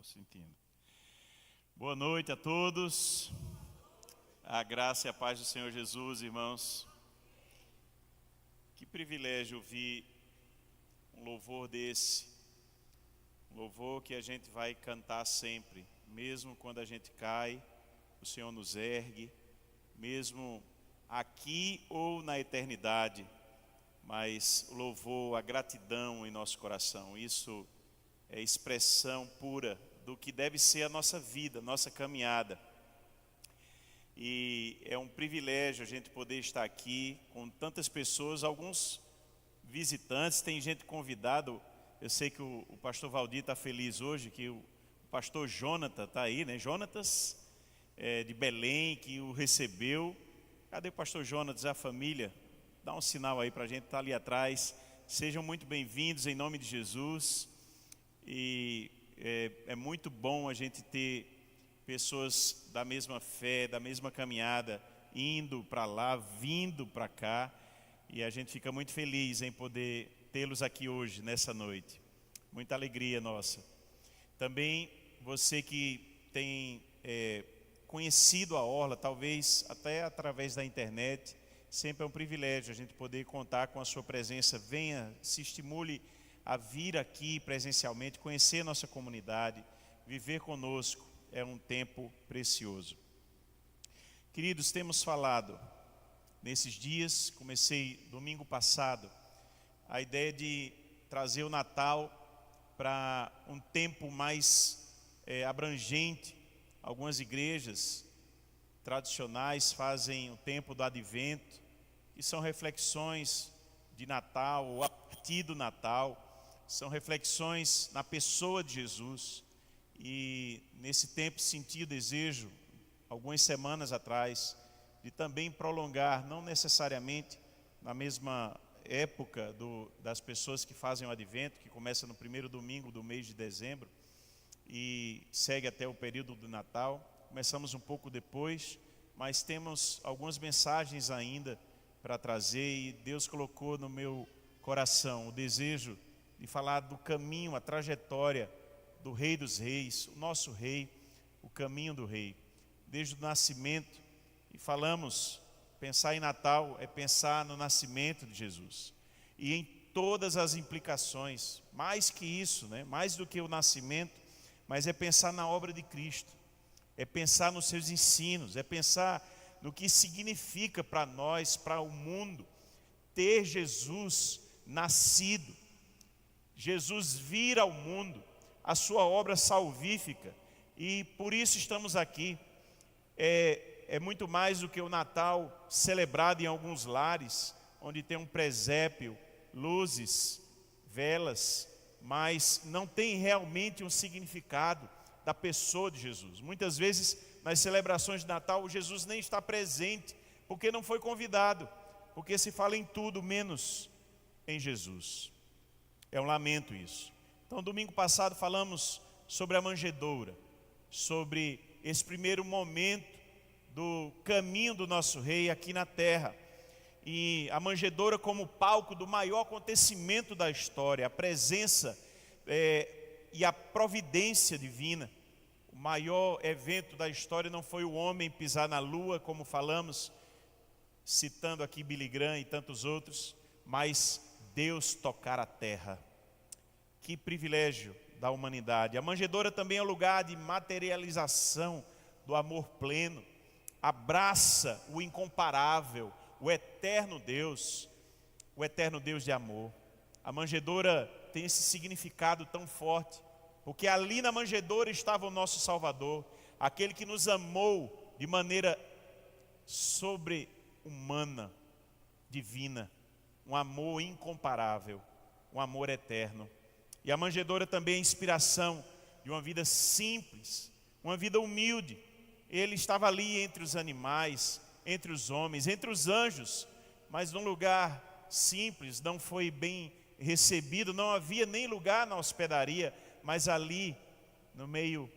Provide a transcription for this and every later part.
Estou sentindo. Boa noite a todos. A graça e a paz do Senhor Jesus, irmãos. Que privilégio ouvir um louvor desse. Um louvor que a gente vai cantar sempre. Mesmo quando a gente cai, o Senhor nos ergue. Mesmo aqui ou na eternidade. Mas o louvor, a gratidão em nosso coração. Isso é expressão pura do que deve ser a nossa vida, nossa caminhada. E é um privilégio a gente poder estar aqui com tantas pessoas, alguns visitantes, tem gente convidada. Eu sei que o pastor Valdir está feliz hoje, que o pastor Jonathan está aí, né? Jonatas, de Belém, que o recebeu. Cadê o pastor Jonatas, a família? Dá um sinal aí para a gente, está ali atrás. Sejam muito bem-vindos em nome de Jesus. E é muito bom a gente ter pessoas da mesma fé, da mesma caminhada, indo para lá, vindo para cá. E a gente fica muito feliz em poder tê-los aqui hoje, nessa noite. Muita alegria nossa. Também você que tem conhecido a Orla, talvez até através da internet, sempre é um privilégio a gente poder contar com a sua presença. Venha, se estimule a vir aqui presencialmente, conhecer nossa comunidade, viver conosco, é um tempo precioso. Queridos, temos falado nesses dias, comecei domingo passado, a ideia de trazer o Natal para um tempo mais abrangente. Algumas igrejas tradicionais fazem o tempo do Advento, que são reflexões de Natal ou a partir do Natal. São reflexões na pessoa de Jesus. E nesse tempo senti o desejo, algumas semanas atrás, de também prolongar, não necessariamente na mesma época das pessoas que fazem o Advento, que começa no primeiro domingo do mês de dezembro e segue até o período do Natal. Começamos um pouco depois, mas temos algumas mensagens ainda para trazer, e Deus colocou no meu coração o desejo de falar do caminho, a trajetória do Rei dos Reis, o nosso Rei, o caminho do Rei, desde o nascimento. E falamos, pensar em Natal é pensar no nascimento de Jesus, e em todas as implicações, mais que isso, né? Mais do que o nascimento, mas é pensar na obra de Cristo, é pensar nos seus ensinos, é pensar no que significa para nós, para o mundo, ter Jesus nascido, Jesus vir ao mundo, a sua obra salvífica. E por isso estamos aqui. É muito mais do que o Natal celebrado em alguns lares, onde tem um presépio, luzes, velas, mas não tem realmente um significado da pessoa de Jesus. Muitas vezes nas celebrações de Natal Jesus nem está presente, porque não foi convidado, porque se fala em tudo menos em Jesus. É um lamento isso. Então, domingo passado falamos sobre a manjedoura, sobre esse primeiro momento do caminho do nosso Rei aqui na terra. E a manjedoura como palco do maior acontecimento da história, a presença e a providência divina. O maior evento da história não foi o homem pisar na lua, como falamos, citando aqui Billy Graham e tantos outros, mas Deus tocar a terra. Que privilégio da humanidade. A manjedoura também é um lugar de materialização do amor pleno. Abraça o incomparável, o eterno Deus de amor. A manjedoura tem esse significado tão forte, porque ali na manjedoura estava o nosso Salvador, aquele que nos amou de maneira sobre-humana, divina, um amor incomparável, um amor eterno. E a manjedoura também é inspiração de uma vida simples, uma vida humilde. Ele estava ali entre os animais, entre os homens, entre os anjos, mas num lugar simples, não foi bem recebido, não havia nem lugar na hospedaria, mas ali, no meio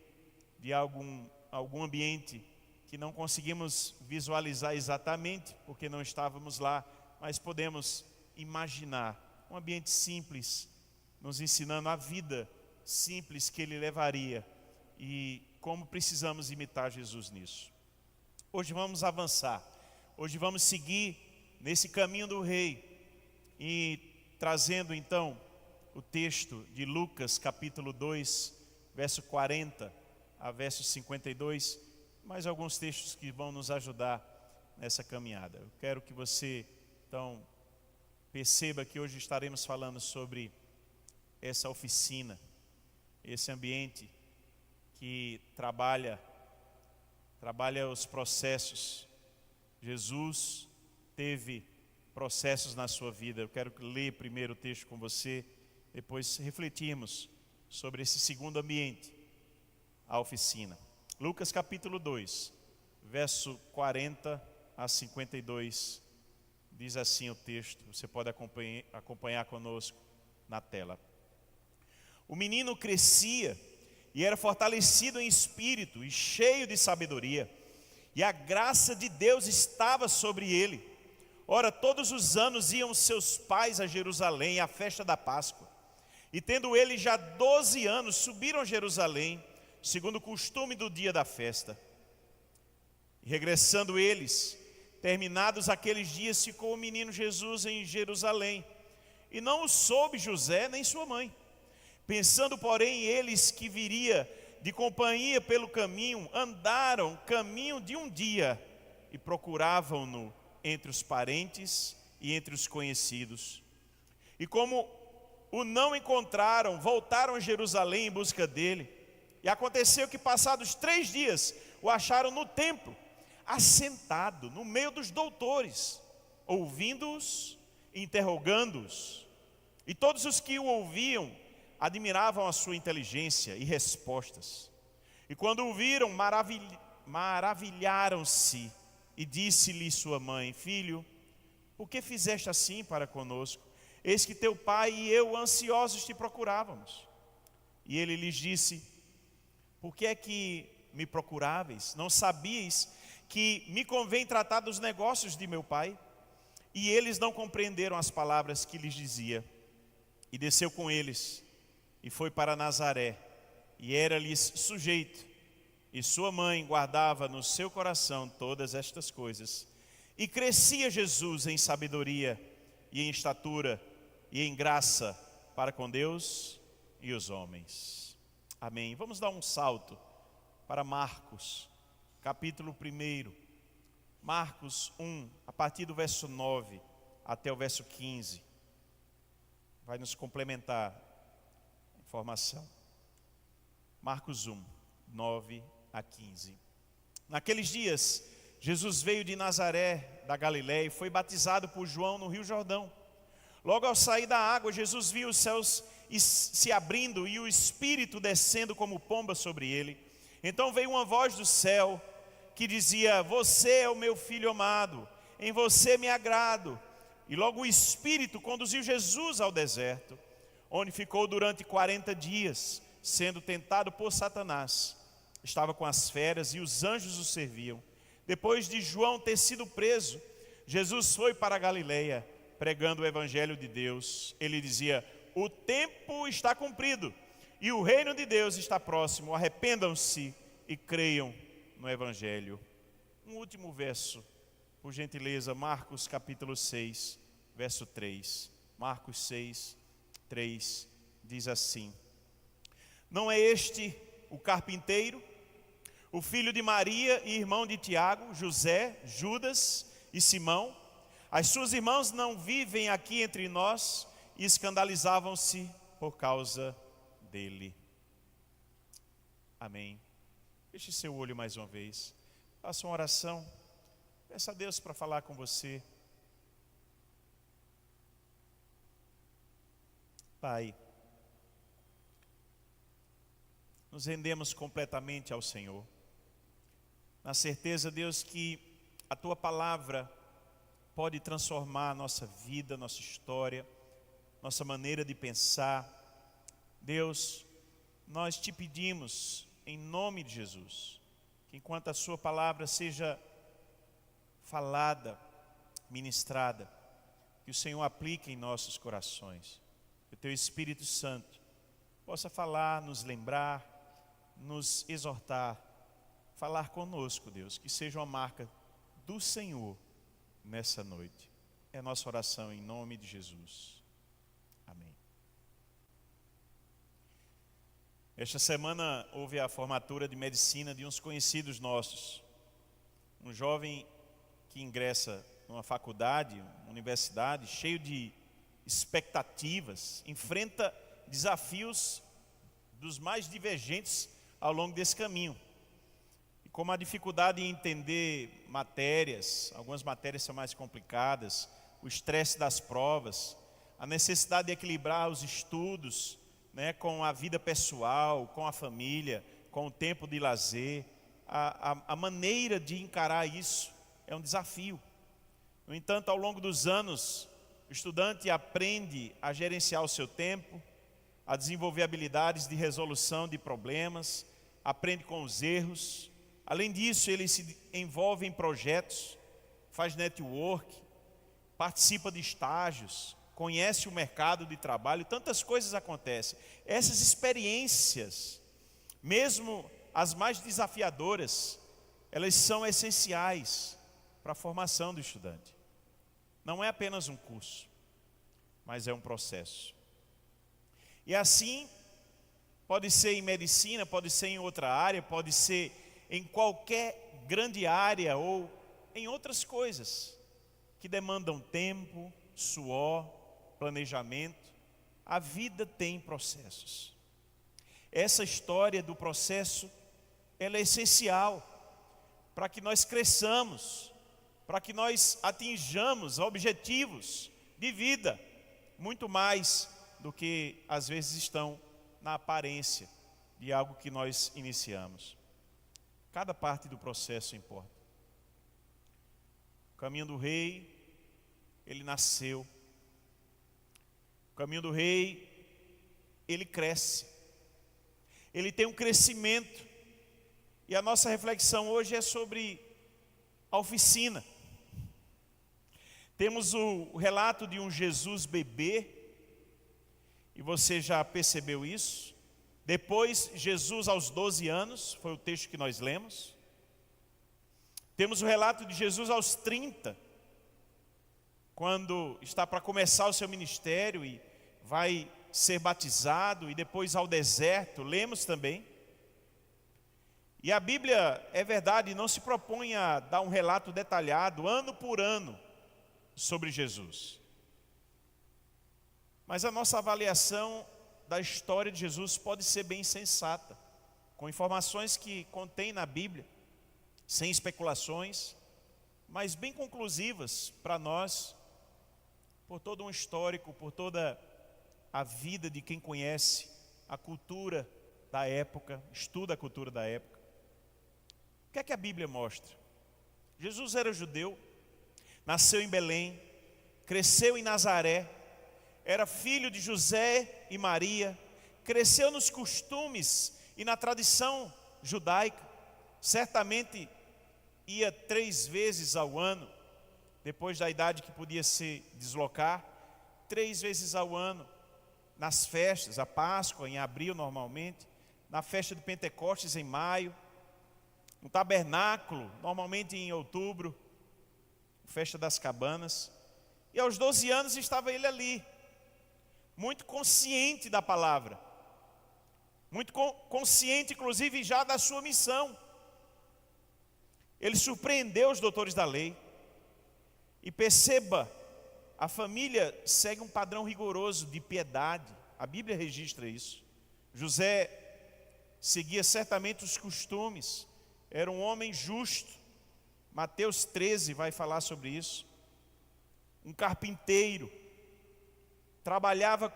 de algum ambiente que não conseguimos visualizar exatamente, porque não estávamos lá, mas podemos imaginar um ambiente simples, nos ensinando a vida simples que ele levaria e como precisamos imitar Jesus nisso. Hoje vamos avançar, hoje vamos seguir nesse caminho do Rei e trazendo então o texto de Lucas capítulo 2, verso 40 a verso 52, mais alguns textos que vão nos ajudar nessa caminhada. Eu quero que você então perceba que hoje estaremos falando sobre essa oficina, esse ambiente que trabalha os processos. Jesus teve processos na sua vida. Eu quero ler primeiro o texto com você, depois refletirmos sobre esse segundo ambiente, a oficina. Lucas capítulo 2, verso 40 a 52, diz assim o texto, você pode acompanhar conosco na tela. O menino crescia e era fortalecido em espírito e cheio de sabedoria, e a graça de Deus estava sobre ele. Ora, todos os anos iam seus pais a Jerusalém à festa da Páscoa, e tendo ele já 12 anos, subiram a Jerusalém, segundo o costume do dia da festa. E regressando eles, terminados aqueles dias, ficou o menino Jesus em Jerusalém, e não o soube José nem sua mãe. Pensando, porém, eles que viria de companhia pelo caminho, andaram caminho de um dia e procuravam-no entre os parentes e entre os conhecidos. E como o não encontraram, voltaram a Jerusalém em busca dele. E aconteceu que, passados 3 dias, o acharam no templo, assentado no meio dos doutores, ouvindo-os, interrogando-os. E todos os que o ouviam admiravam a sua inteligência e respostas. E quando o viram, maravilharam-se. E disse-lhe sua mãe: Filho, por que fizeste assim para conosco? Eis que teu pai e eu ansiosos te procurávamos. E ele lhes disse: Por que é que me procuráveis? Não sabíeis que me convém tratar dos negócios de meu pai? E eles não compreenderam as palavras que lhes dizia. E desceu com eles, e foi para Nazaré, e era-lhes sujeito. E sua mãe guardava no seu coração todas estas coisas. E crescia Jesus em sabedoria, e em estatura, e em graça para com Deus e os homens. Amém. Vamos dar um salto para Marcos, capítulo 1. Marcos 1, a partir do verso 9 até o verso 15. Vai nos complementar a informação. Marcos 1, 9 a 15. Naqueles dias, Jesus veio de Nazaré, da Galiléia, e foi batizado por João no Rio Jordão. Logo ao sair da água, Jesus viu os céus se abrindo e o Espírito descendo como pomba sobre ele. Então veio uma voz do céu que dizia: Você é o meu filho amado, em você me agrado. E logo o Espírito conduziu Jesus ao deserto, onde ficou durante 40 dias, sendo tentado por Satanás. Estava com as feras e os anjos o serviam. Depois de João ter sido preso, Jesus foi para a Galiléia, pregando o evangelho de Deus. Ele dizia: O tempo está cumprido e o reino de Deus está próximo. Arrependam-se e creiam no evangelho. Um último verso, por gentileza, Marcos capítulo 6, verso 3. Marcos 6, 3, diz assim: Não é este o carpinteiro, o filho de Maria e irmão de Tiago, José, Judas e Simão? As suas irmãs não vivem aqui entre nós? E escandalizavam-se por causa dele. Amém. Feche seu olho mais uma vez. Faça uma oração. Peça a Deus para falar com você. Pai, nos rendemos completamente ao Senhor, na certeza, Deus, que a Tua palavra pode transformar a nossa vida, nossa história, nossa maneira de pensar. Deus, nós te pedimos, em nome de Jesus, que enquanto a Sua palavra seja falada, ministrada, que o Senhor aplique em nossos corações, que o Teu Espírito Santo possa falar, nos lembrar, nos exortar, falar conosco, Deus, que seja uma marca do Senhor nessa noite. É a nossa oração em nome de Jesus. Amém. Esta semana houve a formatura de medicina de uns conhecidos nossos. Um jovem que ingressa numa faculdade, uma universidade, cheio de expectativas, enfrenta desafios dos mais divergentes ao longo desse caminho. E como a dificuldade em entender matérias, algumas matérias são mais complicadas, o estresse das provas, a necessidade de equilibrar os estudos, com a vida pessoal, com a família, com o tempo de lazer, a maneira de encarar isso é um desafio. No entanto, ao longo dos anos, o estudante aprende a gerenciar o seu tempo, a desenvolver habilidades de resolução de problemas, aprende com os erros. Além disso, ele se envolve em projetos, faz network, participa de estágios, conhece o mercado de trabalho, tantas coisas acontecem. Essas experiências, mesmo as mais desafiadoras, elas são essenciais para a formação do estudante. Não é apenas um curso, mas é um processo. E assim, pode ser em medicina, pode ser em outra área, pode ser em qualquer grande área ou em outras coisas que demandam tempo, suor, planejamento. A vida tem processos. Essa história do processo, ela é essencial para que nós cresçamos, para que nós atinjamos objetivos de vida, muito mais do que às vezes estão na aparência de algo que nós iniciamos. Cada parte do processo importa. O caminho do rei, ele nasceu. O caminho do rei, ele cresce. Ele tem um crescimento. E a nossa reflexão hoje é sobre a oficina. Temos o relato de um Jesus bebê, e você já percebeu isso. Depois, Jesus aos 12 anos, foi o texto que nós lemos. Temos o relato de Jesus aos 30, quando está para começar o seu ministério e vai ser batizado, e depois ao deserto, lemos também. E a Bíblia, é verdade, não se propõe a dar um relato detalhado, ano por ano, sobre Jesus. Mas a nossa avaliação da história de Jesus pode ser bem sensata, com informações que contém na Bíblia, sem especulações, mas bem conclusivas para nós, por todo um histórico, por toda a vida de quem conhece a cultura da época, estuda a cultura da época. O que é que a Bíblia mostra? Jesus era judeu, nasceu em Belém, cresceu em Nazaré, era filho de José e Maria, cresceu nos costumes e na tradição judaica, certamente ia 3 vezes ao ano, depois da idade que podia se deslocar, 3 vezes ao ano, nas festas, a Páscoa em abril normalmente, na festa de Pentecostes em maio, no tabernáculo, normalmente em outubro, festa das cabanas. E aos 12 anos estava ele ali, muito consciente da palavra, muito consciente inclusive já da sua missão. Ele surpreendeu os doutores da lei. E perceba, a família segue um padrão rigoroso de piedade, a Bíblia registra isso. José seguia certamente os costumes, era um homem justo. Mateus 13 vai falar sobre isso. Um carpinteiro, trabalhava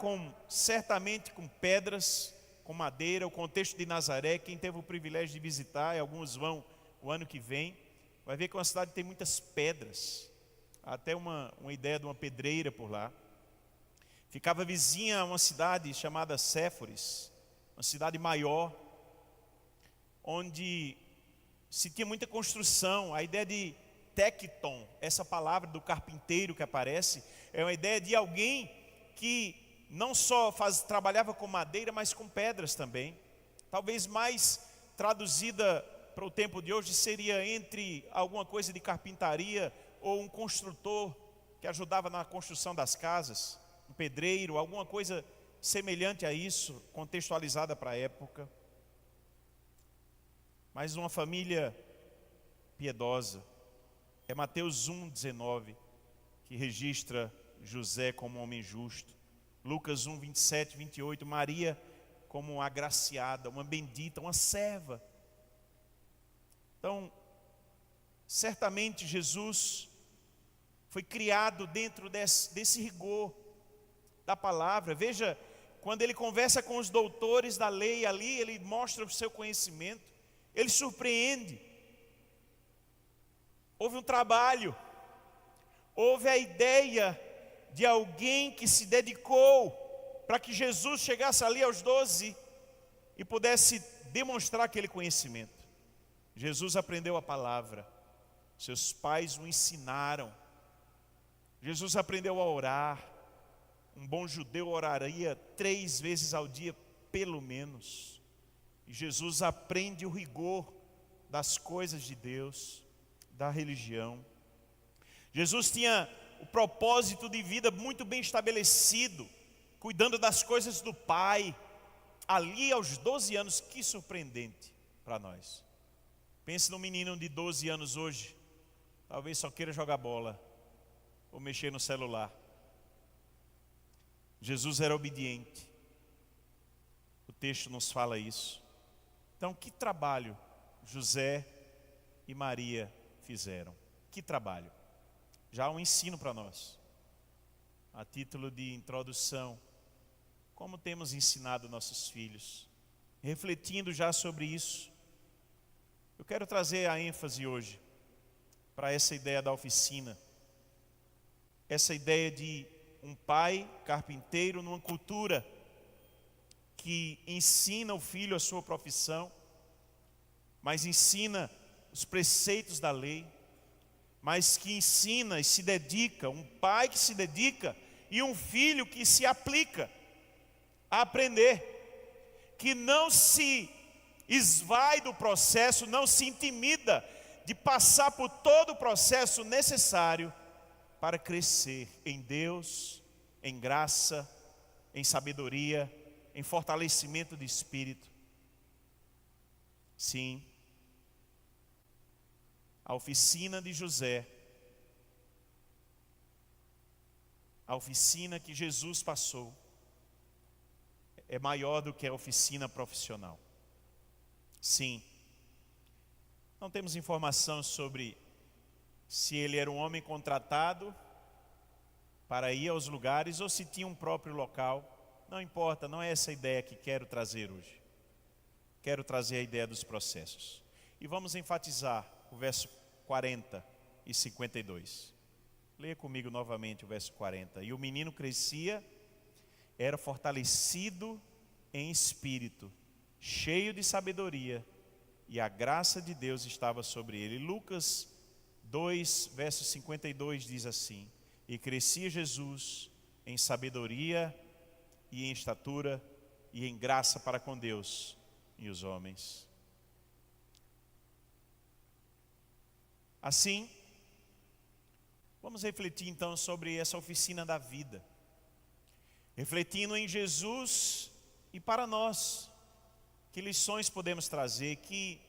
certamente com pedras, com madeira. O contexto de Nazaré, quem teve o privilégio de visitar, e alguns vão o ano que vem, vai ver que é uma cidade que tem muitas pedras. Há até uma ideia de uma pedreira por lá. Ficava vizinha a uma cidade chamada Séforis, uma cidade maior, onde se tinha muita construção. A ideia de tecton, essa palavra do carpinteiro que aparece, é uma ideia de alguém que não só trabalhava com madeira, mas com pedras também. Talvez mais traduzida para o tempo de hoje, seria entre alguma coisa de carpintaria ou um construtor que ajudava na construção das casas, um pedreiro, alguma coisa semelhante a isso, contextualizada para a época. Mas uma família piedosa. É Mateus 1,19 que registra José como um homem justo. Lucas 1, 27, 28, Maria como uma agraciada, uma bendita, uma serva. Então, certamente Jesus foi criado dentro desse rigor da palavra. Veja, quando ele conversa com os doutores da lei ali, ele mostra o seu conhecimento, ele surpreende. Houve um trabalho, houve a ideia de alguém que se dedicou para que Jesus chegasse ali aos 12 e pudesse demonstrar aquele conhecimento. Jesus aprendeu a palavra, seus pais o ensinaram. Jesus aprendeu a orar. Um bom judeu oraria 3 vezes ao dia, pelo menos. E Jesus aprende o rigor das coisas de Deus, da religião. Jesus tinha o propósito de vida muito bem estabelecido, cuidando das coisas do Pai, ali aos 12 anos. Que surpreendente para nós. Pense num menino de 12 anos hoje, talvez só queira jogar bola, ou mexer no celular. Jesus era obediente, o texto nos fala isso. Então, que trabalho José e Maria fizeram? Que trabalho? Já há um ensino para nós, a título de introdução. Como temos ensinado nossos filhos? Refletindo já sobre isso, eu quero trazer a ênfase hoje para essa ideia da oficina, essa ideia de um pai carpinteiro numa cultura que ensina o filho a sua profissão, mas ensina os preceitos da lei, mas que ensina e se dedica, um pai que se dedica e um filho que se aplica a aprender, que não se esvai do processo, não se intimida de passar por todo o processo necessário para crescer em Deus, em graça, em sabedoria, em fortalecimento de espírito. Sim, a oficina de José, a oficina que Jesus passou, é maior do que a oficina profissional. Sim, não temos informação sobre se ele era um homem contratado para ir aos lugares ou se tinha um próprio local. Não importa, não é essa a ideia que quero trazer hoje. Quero trazer a ideia dos processos. E vamos enfatizar o verso 40 e 52. Leia comigo novamente o verso 40. E o menino crescia, era fortalecido em espírito, cheio de sabedoria, e a graça de Deus estava sobre ele. Lucas 2, verso 52 diz assim: e crescia Jesus em sabedoria e em estatura e em graça para com Deus e os homens. Assim, vamos refletir então sobre essa oficina da vida, refletindo em Jesus e para nós, que lições podemos trazer, que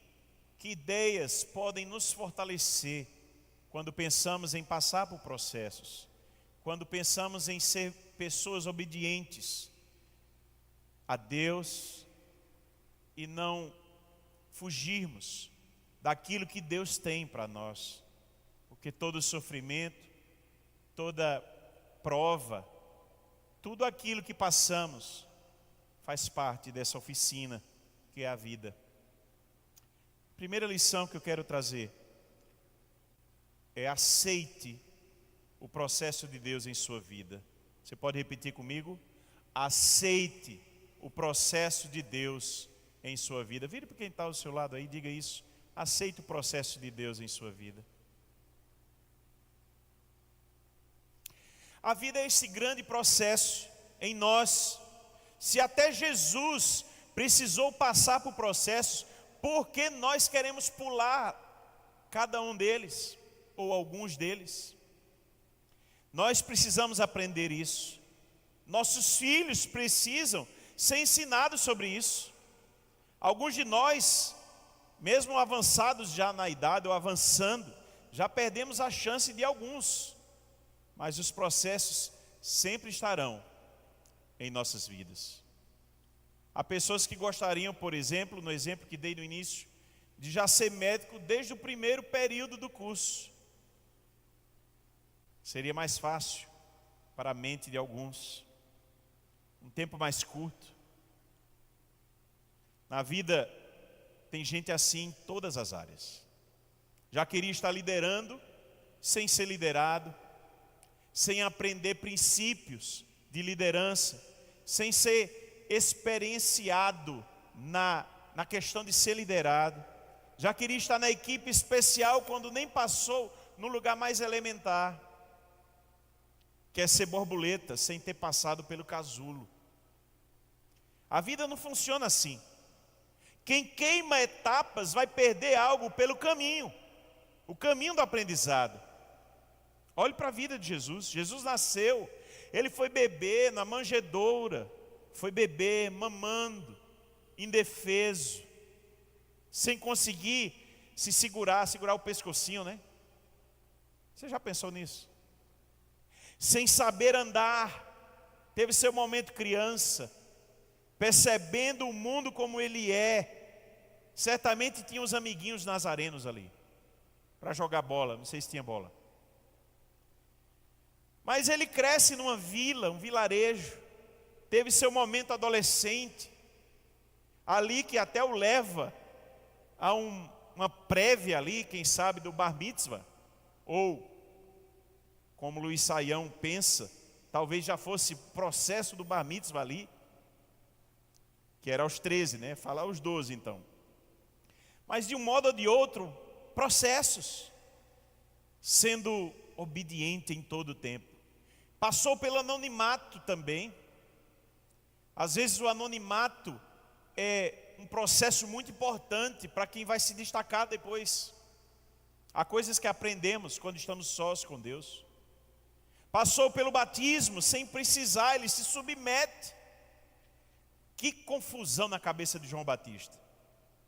ideias podem nos fortalecer quando pensamos em passar por processos, quando pensamos em ser pessoas obedientes a Deus e não fugirmos daquilo que Deus tem para nós, porque todo sofrimento, toda prova, tudo aquilo que passamos faz parte dessa oficina que é a vida. Primeira lição que eu quero trazer é: aceite o processo de Deus em sua vida. Você pode repetir comigo? Aceite o processo de Deus em sua vida. Vire para quem está ao seu lado aí, diga isso. Aceite o processo de Deus em sua vida. A vida é esse grande processo em nós. Se até Jesus precisou passar por processos, porque nós queremos pular cada um deles, ou alguns deles. Nós precisamos aprender isso. Nossos filhos precisam ser ensinados sobre isso. Alguns de nós, mesmo avançados já na idade ou avançando, já perdemos a chance de alguns, mas os processos sempre estarão em nossas vidas. Há pessoas que gostariam, por exemplo, no exemplo que dei no início, de já ser médico desde o primeiro período do curso. Seria mais fácil para a mente de alguns, um tempo mais curto. Na vida tem gente assim em todas as áreas. Já queria estar liderando, sem ser liderado, sem aprender princípios de liderança, sem ser experienciado na questão de ser liderado. Já queria estar na equipe especial quando nem passou no lugar mais elementar. Quer ser borboleta sem ter passado pelo casulo. A vida não funciona assim. Quem queima etapas vai perder algo pelo caminho. O caminho do aprendizado. Olhe para a vida de Jesus. Jesus nasceu, ele foi bebê na manjedoura, foi bebê mamando, indefeso, sem conseguir se segurar o pescocinho, né? Você já pensou nisso? Sem saber andar, teve seu momento criança, percebendo o mundo como ele é. Certamente tinha uns amiguinhos nazarenos ali, para jogar bola, não sei se tinha bola. Mas ele cresce numa vila, um vilarejo, teve seu momento adolescente, ali que até o leva a uma prévia ali, quem sabe, do bar mitzvah, ou, como Luiz Saião pensa, talvez já fosse processo do bar mitzvah ali, que era aos 13, né? Fala aos 12 então. Mas de um modo ou de outro, processos, sendo obediente em todo o tempo. Passou pelo anonimato também. Às vezes o anonimato é um processo muito importante para quem vai se destacar depois. Há coisas que aprendemos quando estamos sós com Deus. Passou pelo batismo sem precisar, ele se submete. Que confusão na cabeça de João Batista.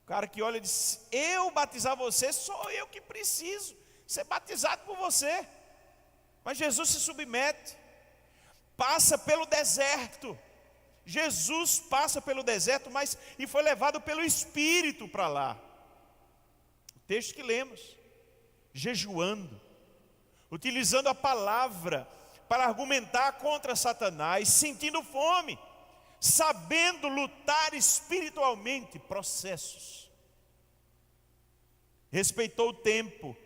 O cara que olha e diz: eu batizar você, sou eu que preciso ser batizado por você. Mas Jesus se submete. Passa pelo deserto. Jesus passa pelo deserto, mas e foi levado pelo Espírito para lá. O texto que lemos, jejuando, utilizando a palavra para argumentar contra Satanás, sentindo fome, sabendo lutar espiritualmente, processos. Respeitou o tempo,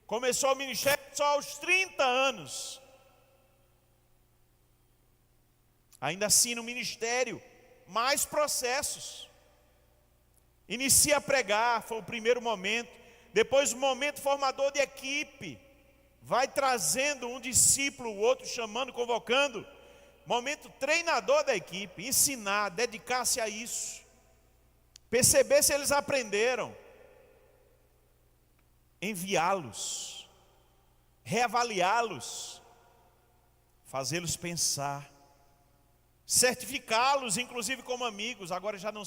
começou o ministério só aos 30 anos. Ainda assim no ministério, mais processos. Inicia a pregar, foi o primeiro momento. Depois o momento formador de equipe. Vai trazendo um discípulo, o outro chamando, convocando. Momento treinador da equipe, ensinar, dedicar-se a isso. Perceber se eles aprenderam. Enviá-los. Reavaliá-los. Fazê-los pensar. Certificá-los, inclusive como amigos. Agora já não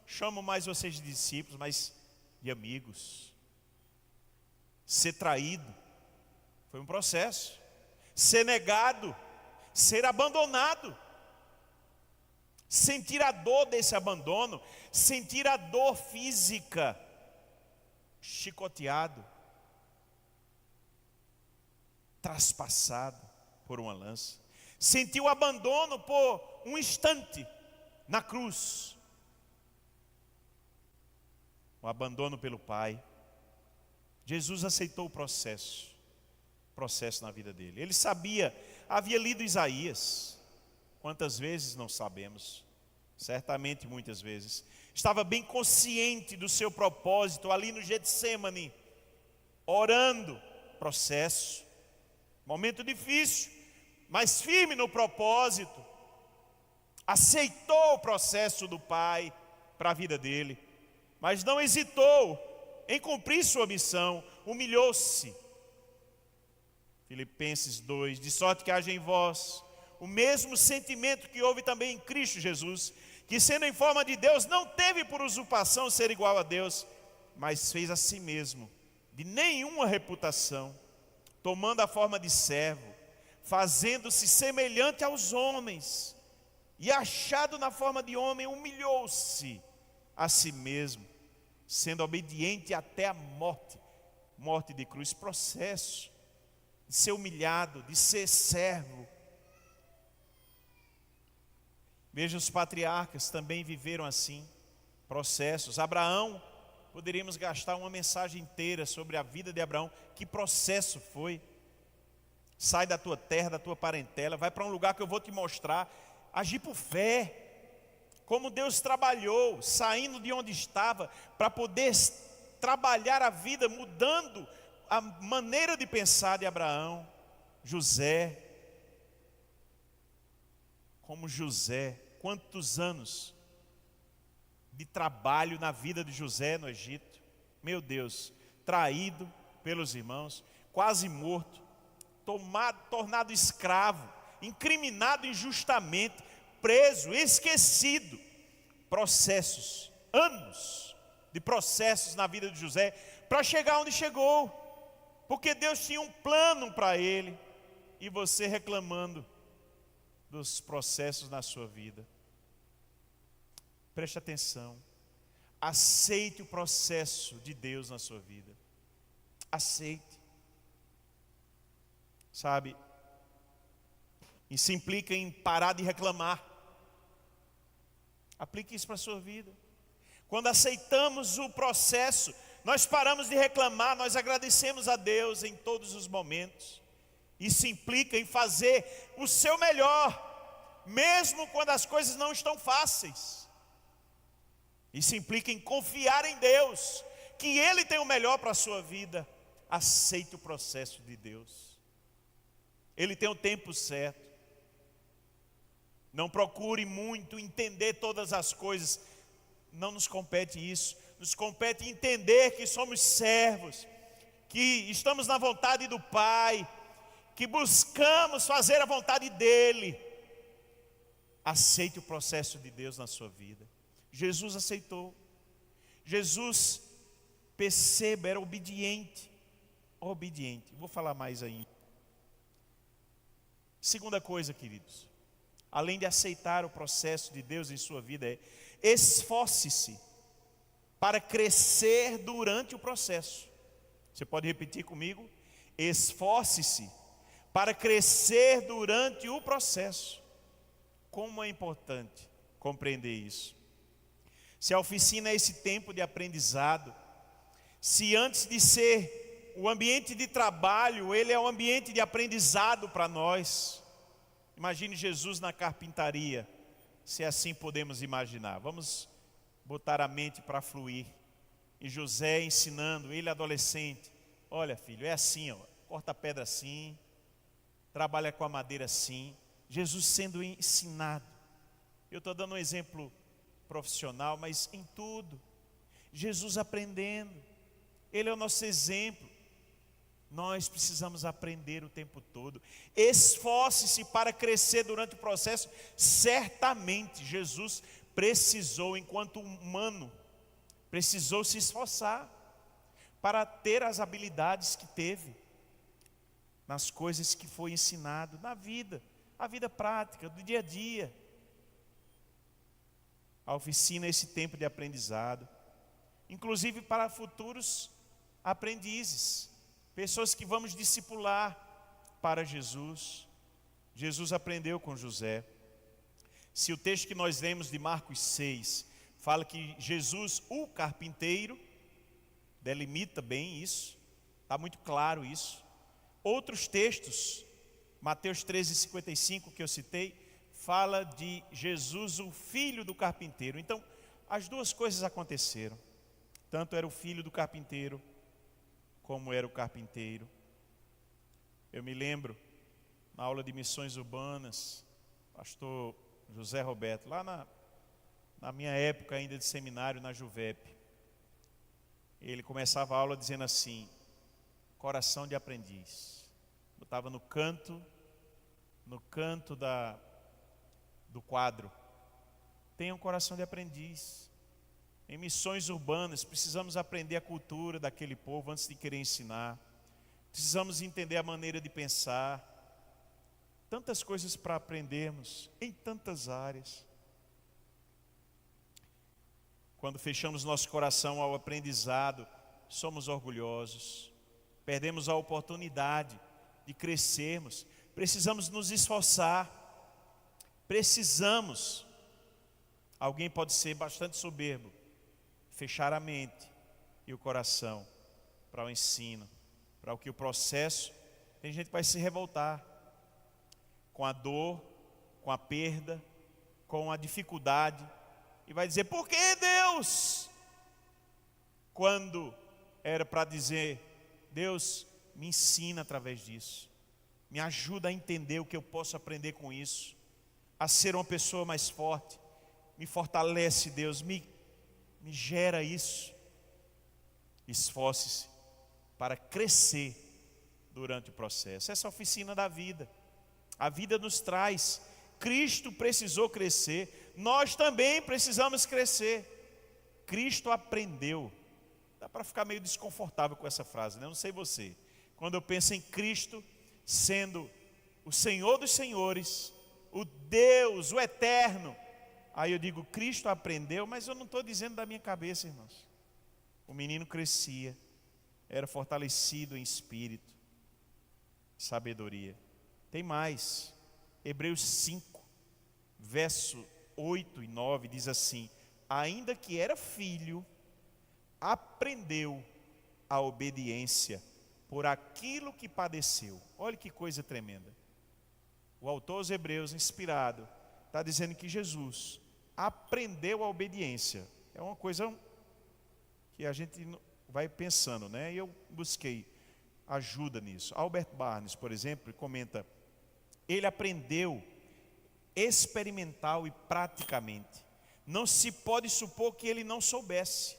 chamo mais vocês de discípulos, mas de amigos. Ser traído foi um processo. Ser negado, ser abandonado. Sentir a dor desse abandono, sentir a dor física, chicoteado, traspassado por uma lança. Sentiu o abandono por um instante na cruz. O abandono pelo Pai. Jesus aceitou o processo na vida dele. Ele sabia, havia lido Isaías. Quantas vezes não sabemos? Certamente muitas vezes. Estava bem consciente do seu propósito ali no Getsêmani, orando. Processo, momento difícil, mas firme no propósito. Aceitou o processo do Pai para a vida dele. mas não hesitou em cumprir sua missão, humilhou-se. Filipenses 2, de sorte que haja em vós o mesmo sentimento que houve também em Cristo Jesus, que sendo em forma de Deus, não teve por usurpação ser igual a Deus, mas fez a si mesmo de nenhuma reputação, tomando a forma de servo, fazendo-se semelhante aos homens, e achado na forma de homem, humilhou-se a si mesmo, sendo obediente até a morte, morte de cruz, processo de ser humilhado, de ser servo. Veja, os patriarcas também viveram assim, processos. Abraão, poderíamos gastar uma mensagem inteira sobre a vida de Abraão. Que processo foi? Sai da tua terra, da tua parentela, vai para um lugar que eu vou te mostrar. Agir por fé. Como Deus trabalhou, saindo de onde estava, para poder trabalhar a vida, mudando a maneira de pensar de Abraão. José, como José, quantos anos de trabalho na vida de José no Egito. Meu Deus, traído pelos irmãos, quase morto, tornado escravo, incriminado injustamente, preso, esquecido. Processos, anos de processos na vida de José, para chegar onde chegou, porque Deus tinha um plano para ele, e você reclamando dos processos na sua vida. Preste atenção, aceite o processo de Deus na sua vida, aceite. Sabe, isso implica em parar de reclamar. Aplique isso para a sua vida. Quando aceitamos o processo, nós paramos de reclamar, nós agradecemos a Deus em todos os momentos. Isso implica em fazer o seu melhor, mesmo quando as coisas não estão fáceis. Isso implica em confiar em Deus, que Ele tem o melhor para a sua vida. Aceite o processo de Deus. Ele tem o tempo certo. Não procure muito entender todas as coisas. Não nos compete isso. Nos compete entender que somos servos, que estamos na vontade do Pai, que buscamos fazer a vontade dEle. Aceite o processo de Deus na sua vida. Jesus aceitou. Jesus, perceba, era obediente. Obediente. Vou falar mais ainda. Segunda coisa, queridos, além de aceitar o processo de Deus em sua vida, é esforce-se para crescer durante o processo. Você pode repetir comigo? Esforce-se para crescer durante o processo. Como é importante compreender isso. Se a oficina é esse tempo de aprendizado, se antes de ser o ambiente de trabalho, ele é um ambiente de aprendizado para nós. Imagine Jesus na carpintaria, se assim podemos imaginar. Vamos botar a mente para fluir. E José ensinando, ele adolescente. Olha, filho, é assim, ó, corta a pedra assim, trabalha com a madeira assim. Jesus sendo ensinado. Eu estou dando um exemplo profissional, mas em tudo. Jesus aprendendo. Ele é o nosso exemplo. Nós precisamos aprender o tempo todo. Esforce-se para crescer durante o processo. Certamente Jesus precisou, enquanto humano, precisou se esforçar para ter as habilidades que teve nas coisas que foi ensinado na vida, a vida prática, do dia a dia. A oficina é esse tempo de aprendizado, inclusive para futuros aprendizes, pessoas que vamos discipular para Jesus. Jesus aprendeu com José. Se o texto que nós lemos de Marcos 6 fala que Jesus, o carpinteiro, delimita bem isso, está muito claro isso. Outros textos, Mateus 13:55 que eu citei, fala de Jesus, o filho do carpinteiro. Então, as duas coisas aconteceram. Tanto era o filho do carpinteiro, como era o carpinteiro. Eu me lembro, na aula de missões urbanas, pastor José Roberto, lá na minha época ainda de seminário, na Juvep, ele começava a aula dizendo assim: coração de aprendiz. Botava no canto do quadro. Tenha um coração de aprendiz. Em missões urbanas, precisamos aprender a cultura daquele povo antes de querer ensinar. Precisamos entender a maneira de pensar. Tantas coisas para aprendermos em tantas áreas. Quando fechamos nosso coração ao aprendizado, somos orgulhosos. Perdemos a oportunidade de crescermos. Precisamos nos esforçar. Precisamos. Alguém pode ser bastante soberbo, fechar a mente e o coração para o ensino, para o que o processo. Tem gente que vai se revoltar com a dor, com a perda, com a dificuldade, e vai dizer: por que Deus? Quando era para dizer: Deus, me ensina através disso, me ajuda a entender o que eu posso aprender com isso, a ser uma pessoa mais forte, me fortalece, Deus, me gera isso. Esforce-se para crescer durante o processo. Essa é a oficina da vida. A vida nos traz. Cristo precisou crescer, nós também precisamos crescer. Cristo aprendeu. Dá para ficar meio desconfortável com essa frase, né? Eu não sei você. Quando eu penso em Cristo sendo o Senhor dos senhores, o Deus, o eterno, aí eu digo: Cristo aprendeu, mas eu não estou dizendo da minha cabeça, irmãos. O menino crescia, era fortalecido em espírito, sabedoria. Tem mais. Hebreus 5, verso 8 e 9 diz assim: ainda que era filho, aprendeu a obediência por aquilo que padeceu. Olha que coisa tremenda. O autor aos Hebreus, inspirado, está dizendo que Jesus aprendeu a obediência. É uma coisa que a gente vai pensando, né? E eu busquei ajuda nisso. Albert Barnes, por exemplo, comenta: ele aprendeu experimental e praticamente. Não se pode supor que ele não soubesse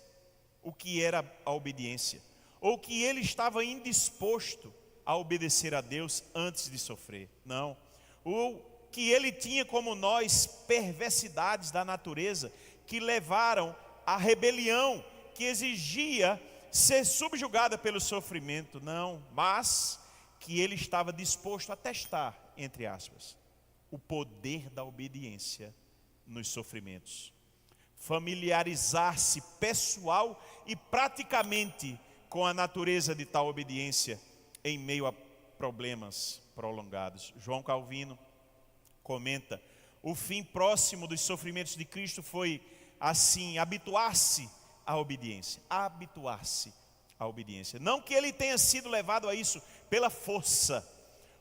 o que era a obediência, ou que ele estava indisposto a obedecer a Deus antes de sofrer. Não. Ou que ele tinha, como nós, perversidades da natureza que levaram à rebelião, que exigia ser subjugada pelo sofrimento. Não, mas que ele estava disposto a testar, entre aspas, o poder da obediência nos sofrimentos. Familiarizar-se pessoal e praticamente com a natureza de tal obediência em meio a problemas prolongados. João Calvino comenta: o fim próximo dos sofrimentos de Cristo foi, assim, habituar-se à obediência. Habituar-se à obediência. Não que ele tenha sido levado a isso pela força,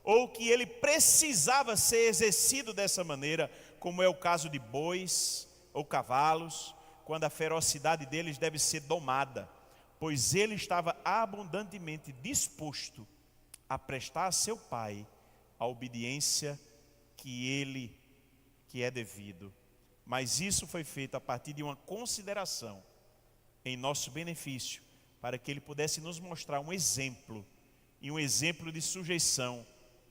ou que ele precisava ser exercido dessa maneira, como é o caso de bois ou cavalos, quando a ferocidade deles deve ser domada, pois ele estava abundantemente disposto a prestar a seu pai a obediência que é devido. Mas isso foi feito a partir de uma consideração em nosso benefício, para que ele pudesse nos mostrar um exemplo, e um exemplo de sujeição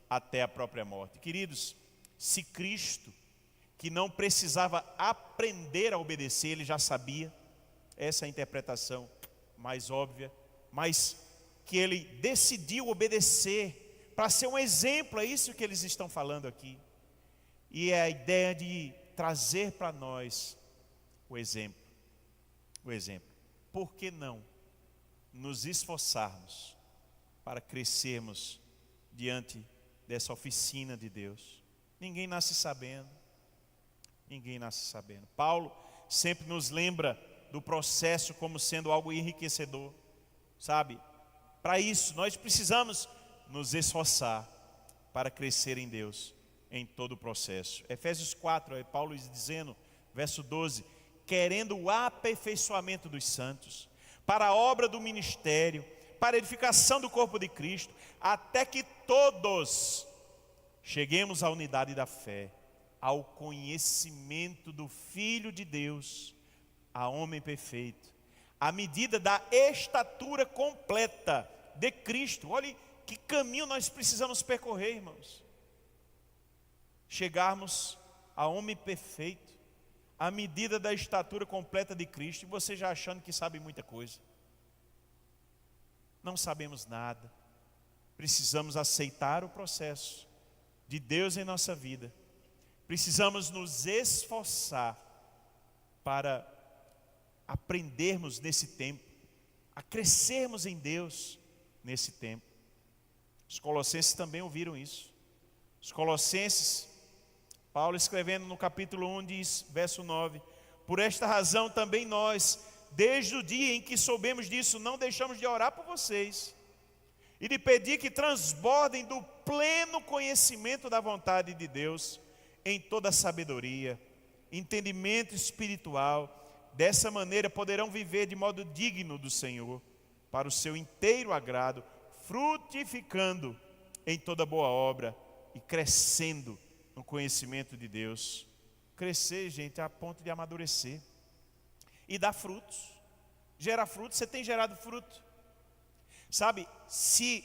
até a própria morte. Queridos, se Cristo, que não precisava aprender a obedecer, ele já sabia, essa é a interpretação mais óbvia, mas que ele decidiu obedecer para ser um exemplo. É isso que eles estão falando aqui. E é a ideia de trazer para nós o exemplo. O exemplo. Por que não nos esforçarmos para crescermos diante dessa oficina de Deus? Ninguém nasce sabendo. Ninguém nasce sabendo. Paulo sempre nos lembra do processo como sendo algo enriquecedor, sabe? Para isso, nós precisamos nos esforçar para crescer em Deus em todo o processo. Efésios 4, Paulo dizendo, verso 12: querendo o aperfeiçoamento dos santos, para a obra do ministério, para a edificação do corpo de Cristo, até que todos cheguemos à unidade da fé, ao conhecimento do Filho de Deus, a homem perfeito, A medida da estatura completa de Cristo. Olhe que caminho nós precisamos percorrer, irmãos. Chegarmos a homem perfeito, a medida da estatura completa de Cristo. E você já achando que sabe muita coisa. Não sabemos nada. Precisamos aceitar o processo de Deus em nossa vida. Precisamos nos esforçar para aprendermos nesse tempo, a crescermos em Deus nesse tempo. Os colossenses também ouviram isso. Os colossenses, Paulo escrevendo no capítulo 1 diz, verso 9: por esta razão também nós, desde o dia em que soubemos disso, não deixamos de orar por vocês e de pedir que transbordem do pleno conhecimento da vontade de Deus em toda sabedoria, entendimento espiritual. Dessa maneira poderão viver de modo digno do Senhor, para o seu inteiro agrado, frutificando em toda boa obra e crescendo no conhecimento de Deus. Crescer, gente, a ponto de amadurecer e dar frutos. Gerar frutos. Você tem gerado fruto? Sabe, se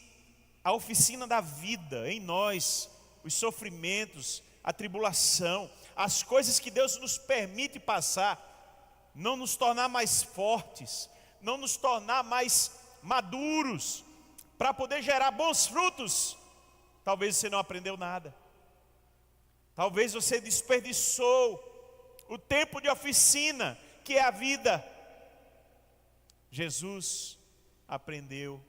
a oficina da vida em nós, os sofrimentos, a tribulação, as coisas que Deus nos permite passar, não nos tornar mais fortes, não nos tornar mais maduros, para poder gerar bons frutos, talvez você não aprendeu nada. Talvez você desperdiçou o tempo de oficina, que é a vida. Jesus aprendeu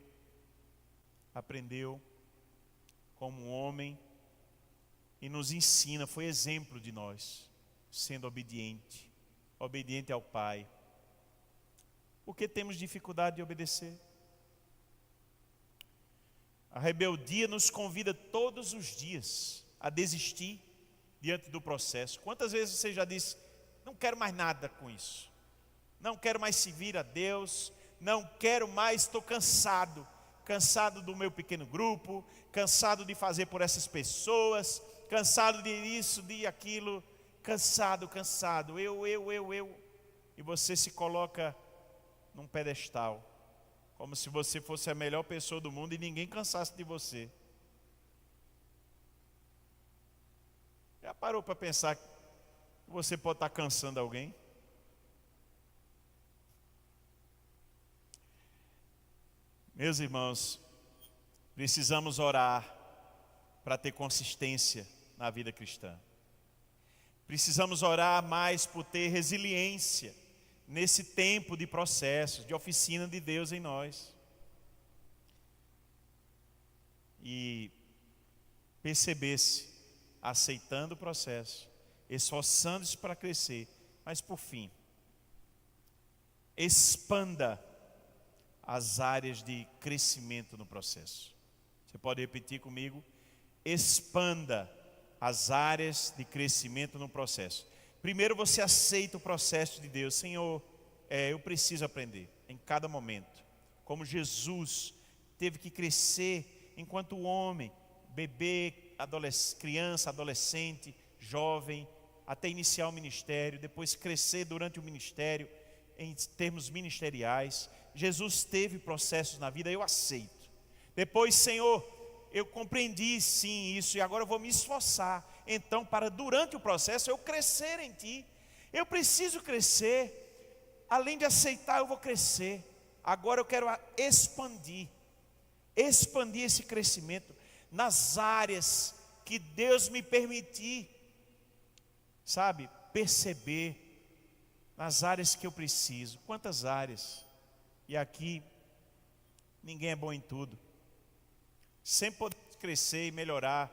como homem e nos ensina, foi exemplo de nós, sendo obediente ao Pai. Por que temos dificuldade de obedecer? A rebeldia nos convida todos os dias a desistir diante do processo. Quantas vezes você já disse, não quero mais nada com isso, não quero mais servir a Deus, não quero mais, estou cansado do meu pequeno grupo, cansado de fazer por essas pessoas, cansado de isso, de aquilo, cansado, eu, e você se coloca num pedestal, como se você fosse a melhor pessoa do mundo e ninguém cansasse de você. Já parou para pensar que você pode estar cansando alguém? Meus irmãos, precisamos orar para ter consistência na vida cristã. Precisamos orar mais por ter resiliência nesse tempo de processos, de oficina de Deus em nós. E perceber-se, aceitando o processo, esforçando-se para crescer, mas por fim, expanda as áreas de crescimento no processo. Você pode repetir comigo? Expanda as áreas de crescimento no processo. Primeiro você aceita o processo de Deus. Senhor, eu preciso aprender em cada momento. Como Jesus teve que crescer enquanto homem, bebê, criança, adolescente, jovem, até iniciar o ministério, depois crescer durante o ministério, em termos ministeriais. Jesus teve processos na vida, eu aceito. Depois, Senhor, eu compreendi sim isso, e agora eu vou me esforçar, então, para durante o processo eu crescer em Ti. Eu preciso crescer, além de aceitar eu vou crescer. Agora eu quero expandir esse crescimento nas áreas que Deus me permitir, sabe, perceber, nas áreas que eu preciso. Quantas áreas? E aqui, ninguém é bom em tudo. Sempre podemos crescer e melhorar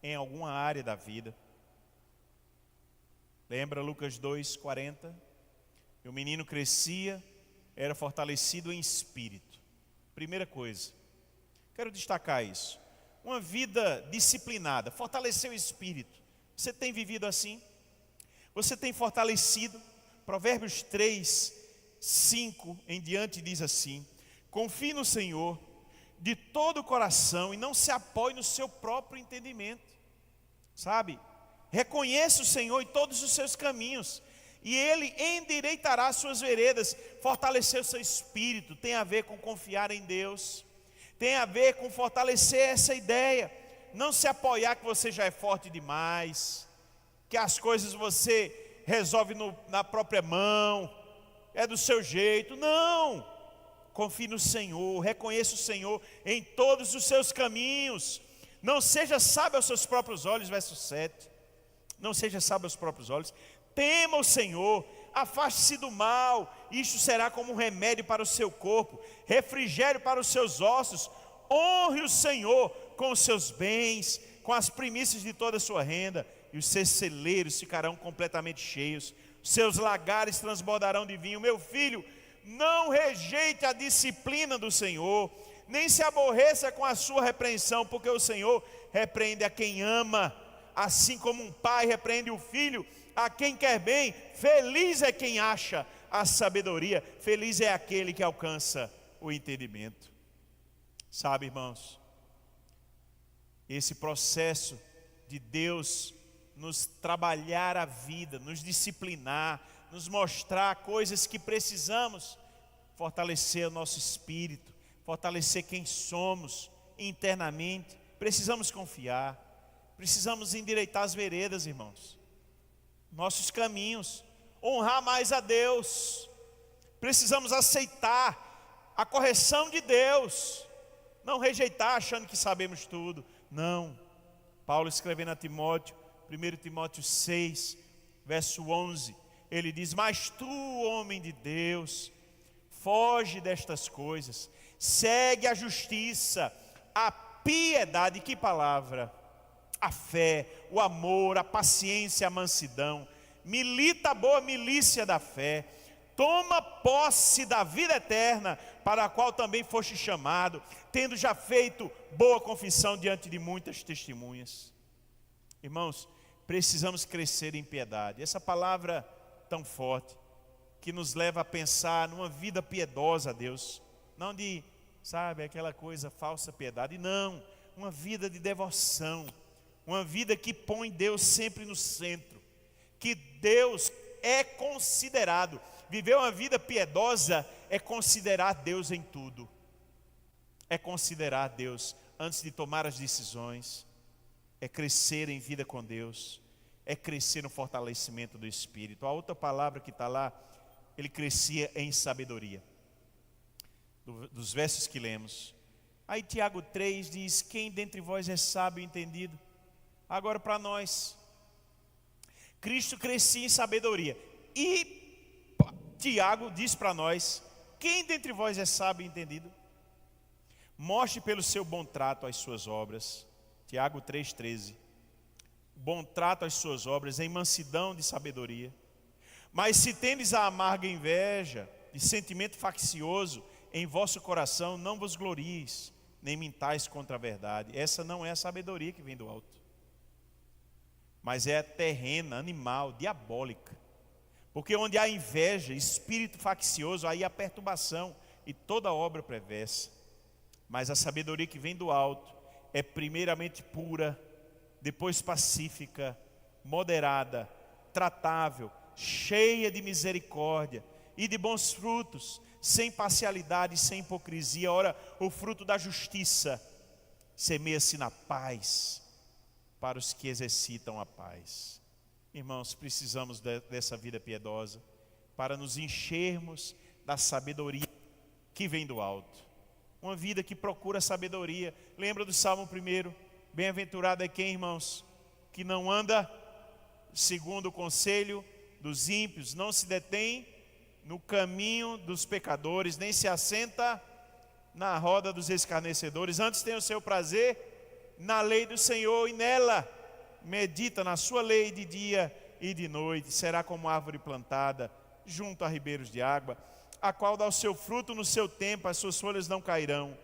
em alguma área da vida. Lembra Lucas 2:40? E o menino crescia, era fortalecido em espírito. Primeira coisa, quero destacar isso. Uma vida disciplinada, fortalecer o espírito. Você tem vivido assim? Você tem fortalecido? Provérbios 3:5 em diante diz assim: confie no Senhor de todo o coração e não se apoie no seu próprio entendimento. Sabe? Reconheça o Senhor em todos os seus caminhos e Ele endireitará as suas veredas. Fortalecer o seu espírito tem a ver com confiar em Deus, tem a ver com fortalecer essa ideia. Não se apoiar que você já é forte demais, que as coisas você resolve na própria mão, é do seu jeito. Não, confie no Senhor, reconheça o Senhor em todos os seus caminhos. Não seja sábio aos seus próprios olhos, verso 7. Não seja sábio aos próprios olhos. Tema o Senhor, afaste-se do mal. Isto será como um remédio para o seu corpo, refrigério para os seus ossos. Honre o Senhor com os seus bens, com as primícias de toda a sua renda, e os seus celeiros ficarão completamente cheios, os seus lagares transbordarão de vinho. Meu filho, não rejeite a disciplina do Senhor, nem se aborreça com a sua repreensão, porque o Senhor repreende a quem ama, assim como um pai repreende o filho a quem quer bem. Feliz é quem acha a sabedoria, feliz é aquele que alcança o entendimento. Sabe, irmãos, esse processo de Deus nos trabalhar a vida, nos disciplinar, nos mostrar coisas que precisamos, fortalecer o nosso espírito, fortalecer quem somos internamente. Precisamos confiar, precisamos endireitar as veredas, irmãos, nossos caminhos, honrar mais a Deus. Precisamos aceitar a correção de Deus, não rejeitar achando que sabemos tudo. Não. Paulo escrevendo a Timóteo, 1 Timóteo 6, verso 11, ele diz: mas tu, homem de Deus, foge destas coisas, segue a justiça, a piedade, que palavra? A fé, o amor, a paciência, a mansidão. Milita a boa milícia da fé. Toma posse da vida eterna, para a qual também foste chamado, tendo já feito boa confissão diante de muitas testemunhas. Irmãos, precisamos crescer em piedade. Essa palavra tão forte, que nos leva a pensar numa vida piedosa a Deus. Não de, sabe, aquela coisa falsa piedade. Não, uma vida de devoção. Uma vida que põe Deus sempre no centro. Que Deus é considerado. Viver uma vida piedosa é considerar Deus em tudo. É considerar Deus antes de tomar as decisões. É crescer em vida com Deus. É crescer no fortalecimento do Espírito. A outra palavra que está lá, ele crescia em sabedoria. Dos versos que lemos. Aí Tiago 3 diz: quem dentre vós é sábio e entendido? Agora para nós, Cristo crescia em sabedoria. E Tiago diz para nós: quem dentre vós é sábio e entendido? Mostre pelo seu bom trato as suas obras. Tiago 3,13. Bom trato às suas obras em mansidão de sabedoria. Mas se tendes a amarga inveja de sentimento faccioso em vosso coração, não vos glorieis, nem mintais contra a verdade. Essa não é a sabedoria que vem do alto, mas é terrena, animal, diabólica. Porque onde há inveja, espírito faccioso, aí há perturbação e toda obra perversa. Mas a sabedoria que vem do alto é primeiramente pura, depois pacífica, moderada, tratável, cheia de misericórdia e de bons frutos, sem parcialidade, sem hipocrisia. Ora, o fruto da justiça semeia-se na paz para os que exercitam a paz. Irmãos, precisamos dessa vida piedosa para nos enchermos da sabedoria que vem do alto. Uma vida que procura sabedoria. Lembra do Salmo 1? Bem-aventurado é quem, irmãos, que não anda segundo o conselho dos ímpios, não se detém no caminho dos pecadores, nem se assenta na roda dos escarnecedores. Antes tem o seu prazer na lei do Senhor, e nela medita, na sua lei, de dia e de noite. Será como árvore plantada junto a ribeiros de água, a qual dá o seu fruto no seu tempo, as suas folhas não cairão.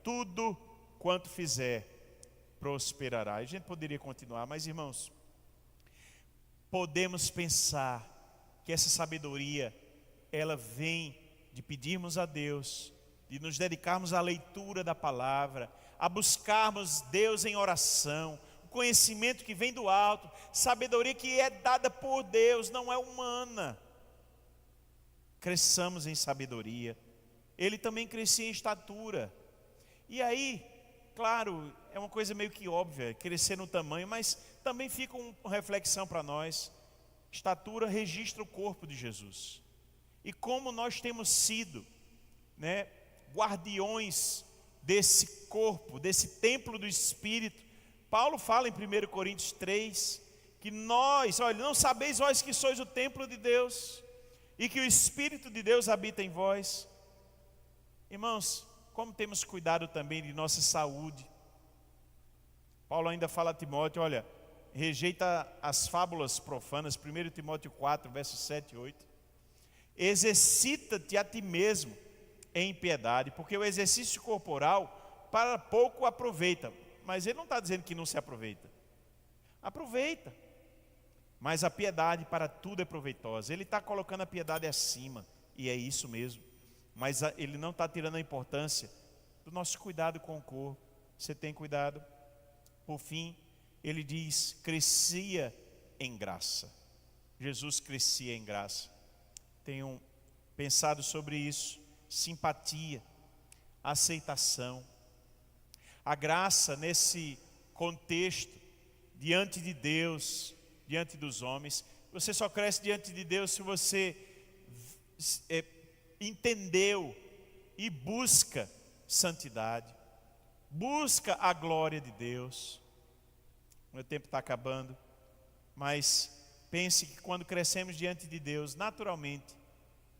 Tudo quanto fizer prosperará. A gente poderia continuar, mas, irmãos, podemos pensar que essa sabedoria, ela vem de pedirmos a Deus, de nos dedicarmos à leitura da palavra, a buscarmos Deus em oração. O conhecimento que vem do alto, sabedoria que é dada por Deus, não é humana. Cresçamos em sabedoria. Ele também crescia em estatura. E aí, claro, é uma coisa meio que óbvia, crescer no tamanho, mas também fica uma reflexão para nós. Estatura registra o corpo de Jesus. E como nós temos sido, né, guardiões desse corpo, desse templo do Espírito. Paulo fala em 1 Coríntios 3, que nós, olha, não sabeis vós que sois o templo de Deus, e que o Espírito de Deus habita em vós. Irmãos, como temos cuidado também de nossa saúde. Paulo ainda fala a Timóteo, olha, rejeita as fábulas profanas, 1 Timóteo 4, versos 7 e 8. Exercita-te a ti mesmo em piedade, porque o exercício corporal para pouco aproveita. Mas ele não está dizendo que não se aproveita. Aproveita. Mas a piedade para tudo é proveitosa. Ele está colocando a piedade acima, e é isso mesmo. Mas ele não está tirando a importância do nosso cuidado com o corpo. Você tem cuidado? Por fim, ele diz, crescia em graça. Jesus crescia em graça. Tenho pensado sobre isso. Simpatia, aceitação. A graça nesse contexto, diante de Deus, diante dos homens. Você só cresce diante de Deus se você entendeu e busca santidade. Busca a glória de Deus. Meu tempo está acabando, mas pense que quando crescemos diante de Deus, naturalmente,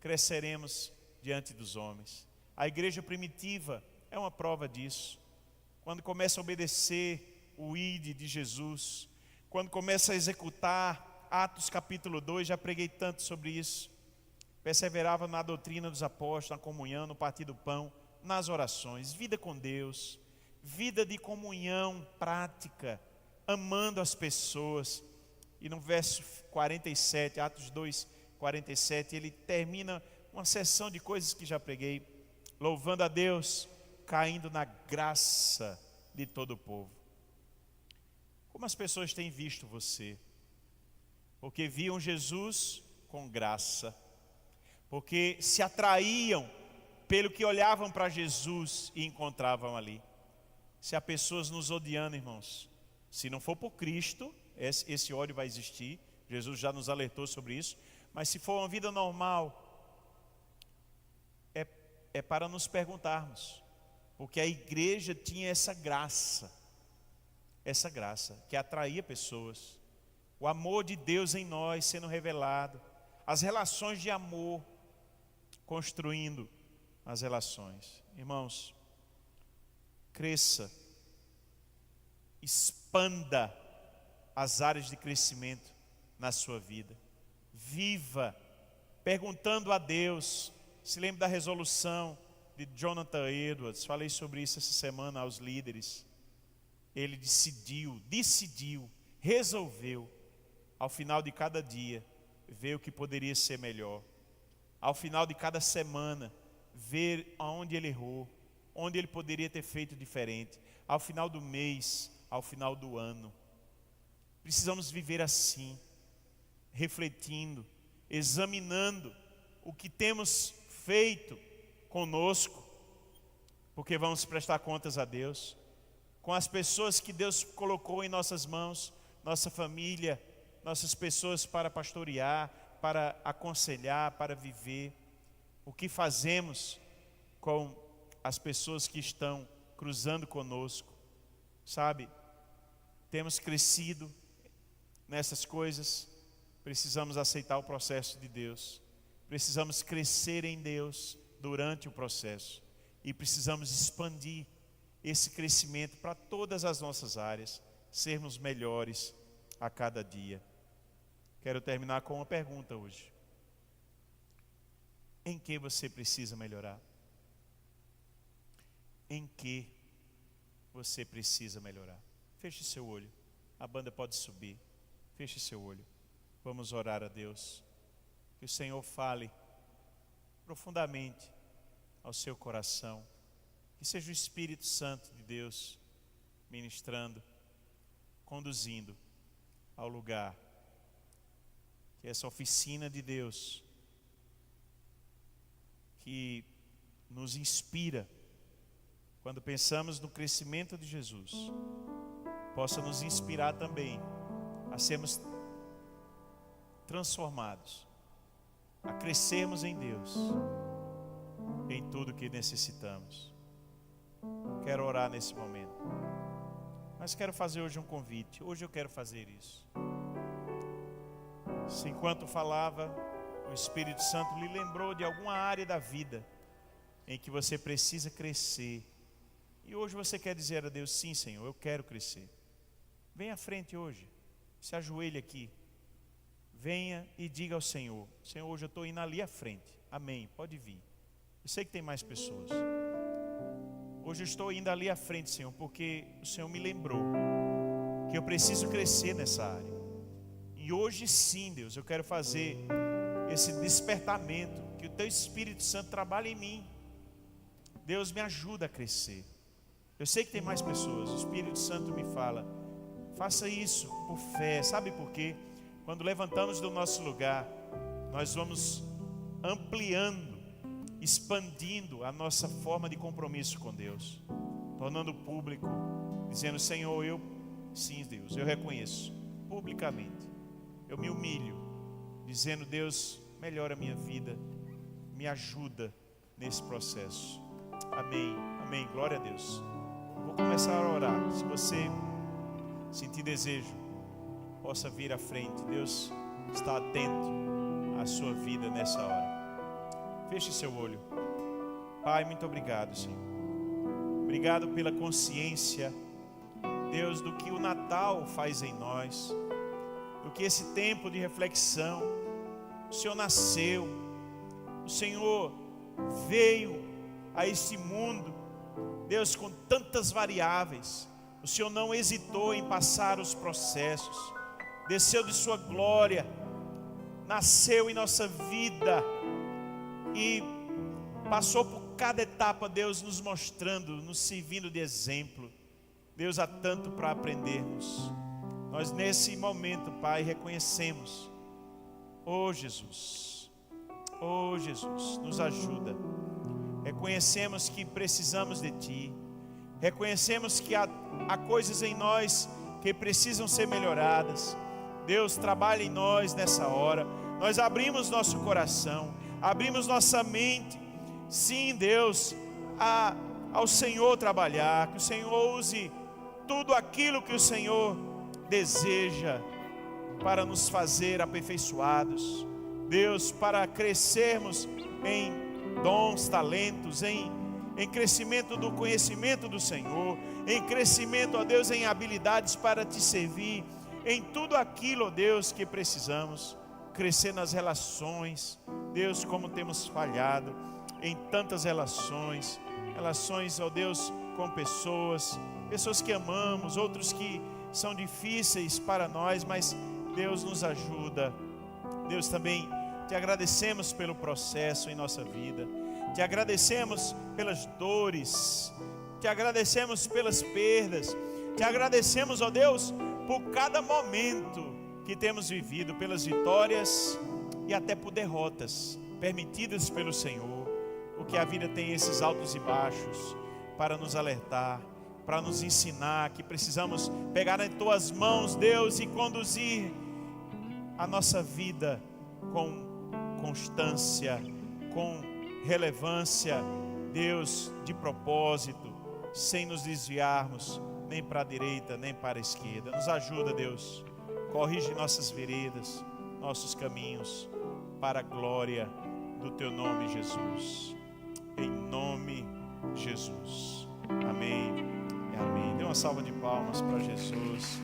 cresceremos diante dos homens. A igreja primitiva é uma prova disso. Quando começa a obedecer o ID de Jesus, quando começa a executar Atos capítulo 2, já preguei tanto sobre isso. Perseverava na doutrina dos apóstolos, na comunhão, no partir do pão, nas orações, vida com Deus, vida de comunhão prática, amando as pessoas. E no verso 47, Atos 2, 47, ele termina uma sessão de coisas que já preguei, louvando a Deus, caindo na graça de todo o povo. Como as pessoas têm visto você? Porque viam Jesus com graça, porque se atraíam pelo que olhavam para Jesus e encontravam ali. Se há pessoas nos odiando, irmãos, se não for por Cristo, esse ódio vai existir. Jesus já nos alertou sobre isso. Mas se for uma vida normal, é para nos perguntarmos, porque a igreja tinha essa graça que atraía pessoas, o amor de Deus em nós sendo revelado, as relações de amor, construindo as relações. Irmãos, cresça, expanda as áreas de crescimento na sua vida, viva perguntando a Deus. Se lembre da resolução de Jonathan Edwards, falei sobre isso essa semana aos líderes. Ele decidiu, resolveu, ao final de cada dia, ver o que poderia ser melhor. Ao final de cada semana, ver aonde ele errou, onde ele poderia ter feito diferente. Ao final do mês, ao final do ano. Precisamos viver assim, refletindo, examinando o que temos feito conosco, porque vamos prestar contas a Deus, com as pessoas que Deus colocou em nossas mãos, nossa família, nossas pessoas para pastorear, para aconselhar, para viver. O que fazemos com as pessoas que estão cruzando conosco, sabe? Temos crescido nessas coisas, precisamos aceitar o processo de Deus. Precisamos crescer em Deus durante o processo. E precisamos expandir esse crescimento para todas as nossas áreas, sermos melhores a cada dia. Quero terminar com uma pergunta hoje. Em que você precisa melhorar? Em que você precisa melhorar? Feche seu olho. A banda pode subir. Feche seu olho. Vamos orar a Deus. Que o Senhor fale profundamente ao seu coração. Que seja o Espírito Santo de Deus ministrando conduzindo ao lugar que essa oficina de Deus, que nos inspira quando pensamos no crescimento de Jesus, possa nos inspirar também a sermos transformados, a crescermos em Deus, em tudo que necessitamos. Quero orar nesse momento, mas quero fazer hoje um convite. Hoje eu quero fazer isso. Se enquanto falava, o Espírito Santo lhe lembrou de alguma área da vida em que você precisa crescer, e hoje você quer dizer a Deus: sim, Senhor, eu quero crescer. Venha à frente hoje, se ajoelhe aqui, venha e diga ao Senhor: Senhor, hoje eu estou indo ali à frente. Amém, pode vir. Eu sei que tem mais pessoas. Hoje eu estou indo ali à frente, Senhor, porque o Senhor me lembrou que eu preciso crescer nessa área. E hoje sim, Deus, eu quero fazer esse despertamento, que o Teu Espírito Santo trabalhe em mim. Deus, me ajuda a crescer. Eu sei que tem mais pessoas. O Espírito Santo me fala: faça isso por fé. Sabe por quê? Quando levantamos do nosso lugar, nós vamos ampliando, expandindo a nossa forma de compromisso com Deus, tornando público, dizendo: Senhor, sim, Deus, eu reconheço publicamente, eu me humilho, dizendo: Deus, melhora a minha vida, me ajuda nesse processo. Amém, amém, glória a Deus. Vou começar a orar. Se você sentir desejo, possa vir à frente. Deus está atento à sua vida nessa hora. Feche seu olho. Pai, muito obrigado, Senhor. Obrigado pela consciência, Deus, do que o Natal faz em nós, do que esse tempo de reflexão. O Senhor nasceu, o Senhor veio a este mundo, Deus, com tantas variáveis. O Senhor não hesitou em passar os processos, desceu de sua glória, nasceu em nossa vida e passou por cada etapa, Deus, nos mostrando, nos servindo de exemplo. Deus, há tanto para aprendermos. Nós nesse momento, Pai, reconhecemos: oh Jesus, nos ajuda. Reconhecemos que precisamos de Ti. Reconhecemos que há coisas em nós que precisam ser melhoradas. Deus, trabalha em nós nessa hora. Nós abrimos nosso coração, abrimos nossa mente. Sim, Deus, ao Senhor trabalhar. Que o Senhor use tudo aquilo que o Senhor deseja para nos fazer aperfeiçoados. Deus, para crescermos em dons, talentos, em crescimento do conhecimento do Senhor, em crescimento, ó Deus, em habilidades para Te servir, em tudo aquilo, ó Deus, que precisamos. Crescer nas relações, Deus, como temos falhado em tantas relações, ó Deus, com pessoas que amamos, outros que são difíceis para nós, mas Deus nos ajuda. Deus, também Te agradecemos pelo processo em nossa vida, Te agradecemos pelas dores, Te agradecemos pelas perdas, Te agradecemos, ó Deus, por cada momento que temos vivido, pelas vitórias e até por derrotas permitidas pelo Senhor, porque a vida tem esses altos e baixos para nos alertar, para nos ensinar que precisamos pegar nas Tuas mãos, Deus, e conduzir a nossa vida com constância, com relevância, Deus, de propósito, sem nos desviarmos nem para a direita, nem para a esquerda. Nos ajuda, Deus, corrige nossas veredas, nossos caminhos, para a glória do Teu nome, Jesus. Em nome de Jesus. Amém e amém. Dê uma salva de palmas para Jesus.